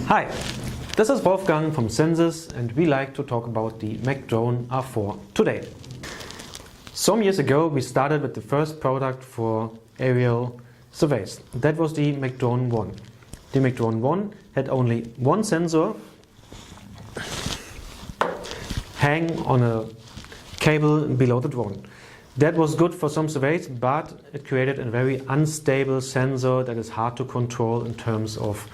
Hi, this is Wolfgang from Sensors, and we like to talk about the MagDrone R4 today. Some years ago we started with the first product for aerial surveys. That was the MagDrone 1. The MagDrone 1 had only one sensor hang on a cable below the drone. That was good for some surveys, but it created a very unstable sensor that is hard to control in terms of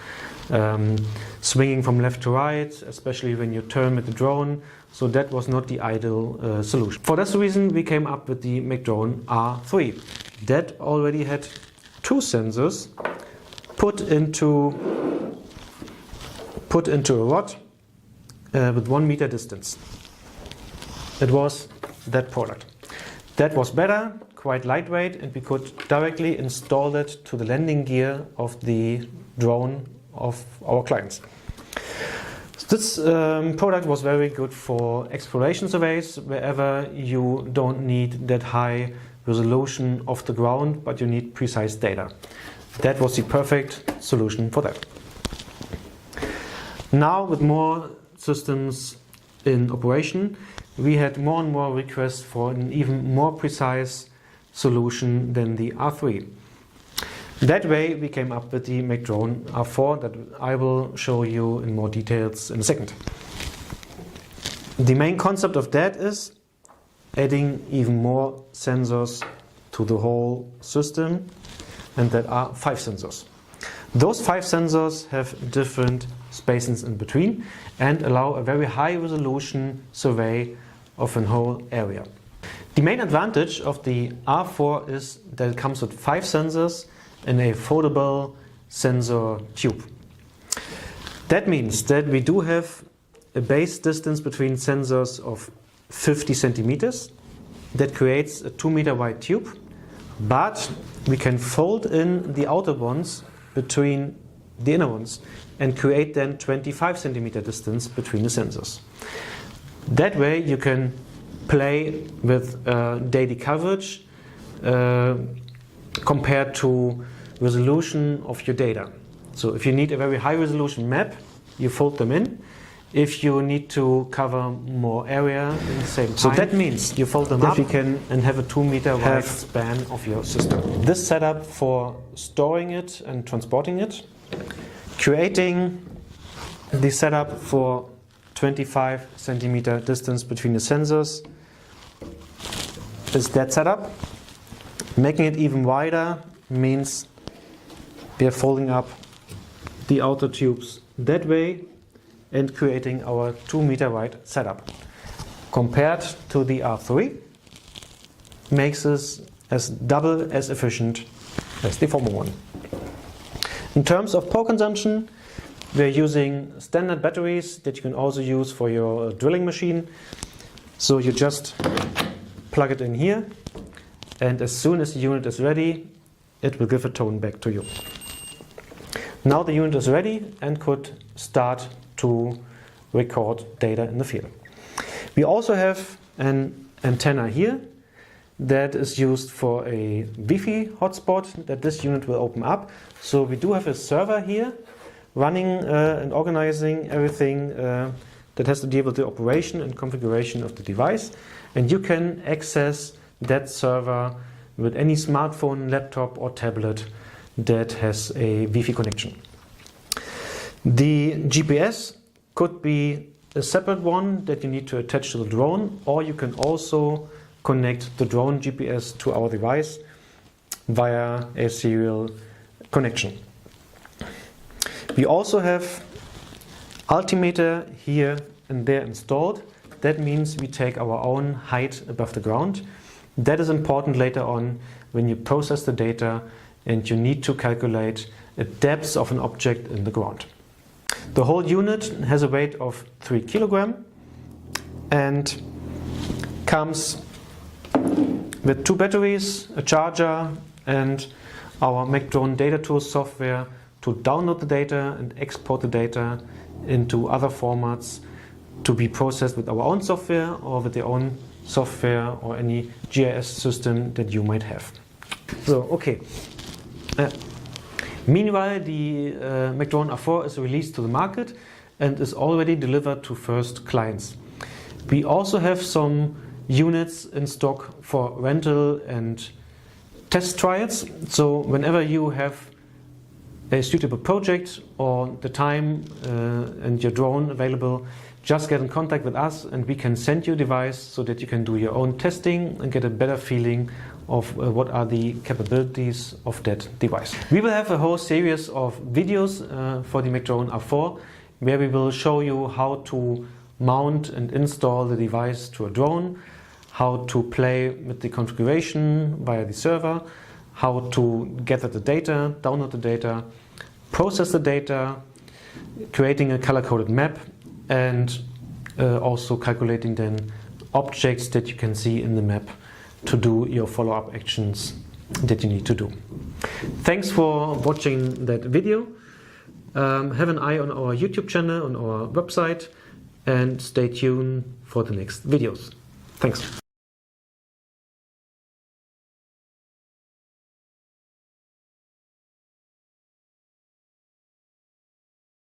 swinging from left to right, especially when you turn with the drone. So that was not the ideal solution. For this reason we came up with the MagDrone R3. That already had two sensors put into a rod with 1 meter distance. It was that product. That was better, quite lightweight, and we could directly install it to the landing gear of the drone of our clients. This product was very good for exploration surveys, wherever you don't need that high resolution of the ground, but you need precise data. That was the perfect solution for that. Now, with more systems in operation, we had more and more requests for an even more precise solution than the R3. That way we came up with the MagDrone R4 that I will show you in more details in a second. The main concept of that is adding even more sensors to the whole system, and that are 5 sensors. Those 5 sensors have different spacings in between and allow a very high resolution survey of a whole area. The main advantage of the R4 is that it comes with 5 sensors in a foldable sensor tube. That means that we do have a base distance between sensors of 50 centimeters. That creates a 2 meter wide tube, but we can fold in the outer ones between the inner ones and create then 25 centimeter distance between the sensors. That way you can play with daily coverage compared to resolution of your data. So if you need a very high resolution map, you fold them in. If you need to cover more area in the same time, so that means you fold them up and have a 2 meter wide span of your system. This setup for storing it and transporting it, creating the setup for 25 centimeter distance between the sensors is that setup. Making it even wider means we are folding up the outer tubes that way and creating our 2 meter wide setup. Compared to the R3, makes us as double as efficient as the former one. In terms of power consumption, we are using standard batteries that you can also use for your drilling machine. So you just plug it in here, and as soon as the unit is ready, it will give a tone back to you. Now the unit is ready and could start to record data in the field. We also have an antenna here that is used for a Wi-Fi hotspot that this unit will open up. So we do have a server here running and organizing everything that has to deal with the operation and configuration of the device. And you can access that server with any smartphone, laptop or tablet that has a Wi-Fi connection. The GPS could be a separate one that you need to attach to the drone, or you can also connect the drone GPS to our device via a serial connection. We also have altimeter here and there installed. That means we take our own height above the ground. That is important later on when you process the data and you need to calculate a depth of an object in the ground. The whole unit has a weight of 3 kilograms and comes with 2 batteries, a charger and our MagDrone data tools software to download the data and export the data into other formats to be processed with our own software or with your own software or any GIS system that you might have. So, okay. Meanwhile, the MagDrone R4 is released to the market and is already delivered to first clients. We also have some units in stock for rental and test trials. So whenever you have a suitable project or the time and your drone available, just get in contact with us and we can send you a device so that you can do your own testing and get a better feeling of what are the capabilities of that device. We will have a whole series of videos for the MagDrone R4 where we will show you how to mount and install the device to a drone, how to play with the configuration via the server, how to gather the data, download the data, process the data, creating a color-coded map, and also calculating then objects that you can see in the map to do your follow-up actions that you need to do. Thanks for watching that video. Have an eye on our YouTube channel, on our website, and stay tuned for the next videos. Thanks.